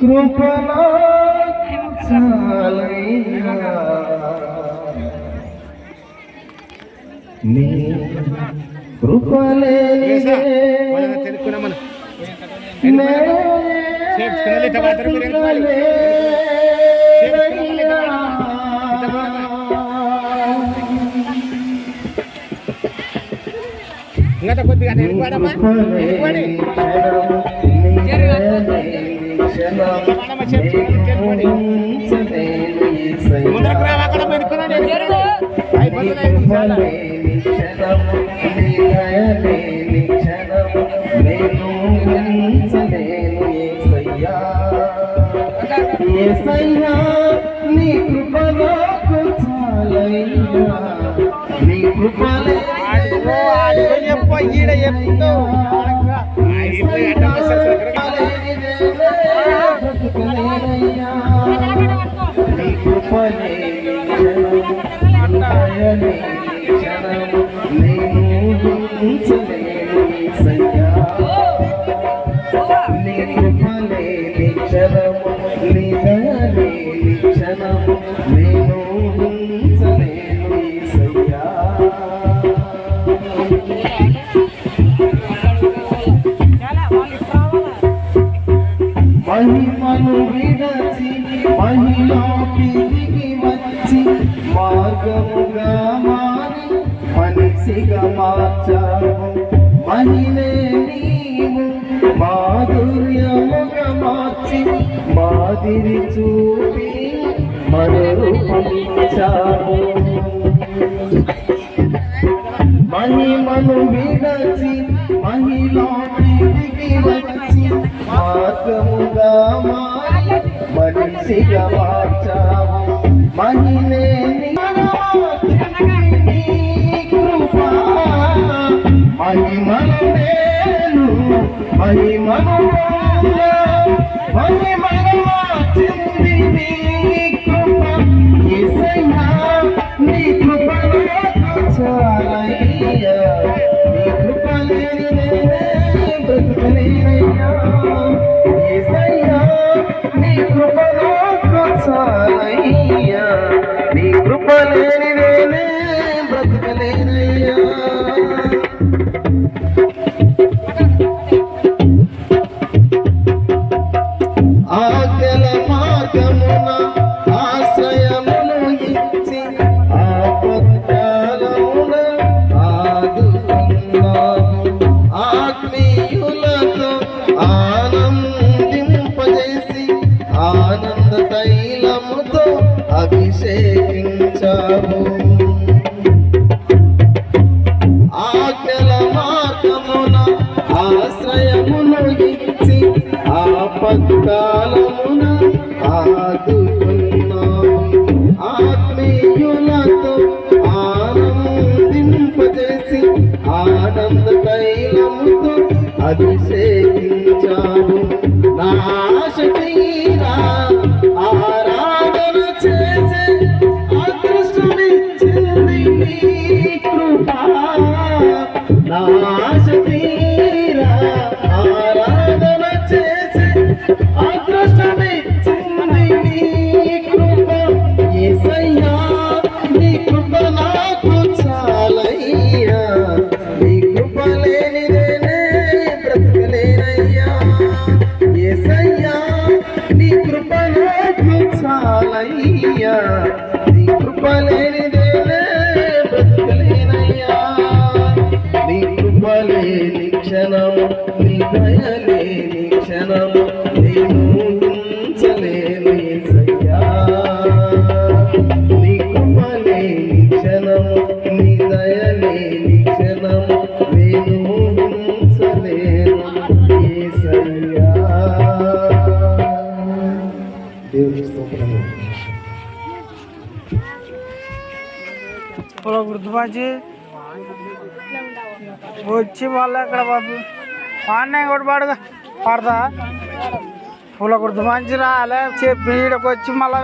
కృపలో చాలయ్యా నీ కృపలే ఇంకా కొద్దిగా ముందరకు రావా అక్కడ పెరుకున్నాడు నీ కృపలోకి చాలయ్యా నీ కృపలే చెప్ప ఈడ చెప్తూ నీ కృపలే నేను ఉంచలేను యేసయ్యా నీ కృపలే క్షణము నీ దయలే క్షణము నేను ఉంచలేను యేసయ్యా మహిమను విడచి మహిళకి దిగి వచ్చి మార్గముగా మారి మనిషిగా మార్చావు మహిళే నీవు మాధుర్యముగా మార్చి మాదిరి చూపి మరూపించావు మహిమను విడచి మహిళకి దిగి వచ్చి మార్గముగా మారి మనిషిగా మార్చావు మహిళే కృపా మహిమను నేను మహిమను మహిమను మార్చింది నీ కృప యేసయ్యా నీ కృపలో చాలయ్యా నీ కృప లేని నేనే బ్రతకలేనయ్యా యేసయ్యా నీ కృపలో చాలయ్యా నీ కృప లేని నేనే బ్రతకలేనయ్యా ఆజ్ఞల మార్గమున ఆశ్రయమును ఇచ్చి ఆపత్కాలమున ఆదుకున్నావు ఆత్మీయులతో ఆనందింపజేసి ఆనంద తైలముతో అభిషేకించావు ఆజ్ఞల మార్గమున ఆశ్రయమును ఇచ్చి ఆపత్కాలమున ఆదుకున్నావు ఆత్మీయులతో ఆనందింపజేసి ఆనంద తైలముతో అభిషేకించావు నా శరీరా ఆరాధన చేసే అదృష్టమిచ్చింది నీ కృపా నా శరీరా ఆరాధన చేసే అదృష్టమిచ్చింది నీ కృప యేసయ్యా నీ కృప నాకు చాలయ్యా నీ కృప లేనిదేనే బ్రతకలేనయ్యా యేసయ్యా నీ కృప నాకు చాలయ్యా నీ కృప లేనిదేనే బ్రతకలేనయ్యా నీ కృప లేని క్షణము నీ దయ లేని క్షణము నేను ఉంచలేను యేసయ్యా నీ కృప లేని క్షణము నీ దయ లేని క్షణము నేను ఉంచలేను యేసయ్యా దేవుని స్తోత్రము గుర్తుపచ్చి వచ్చి మళ్ళీ అక్కడ బాబు పాడినా ఇంకోటి పాడుగా పాడతా పూల గుర్తు మంచి రాలే చెప్పి ఈడకి వచ్చి మళ్ళా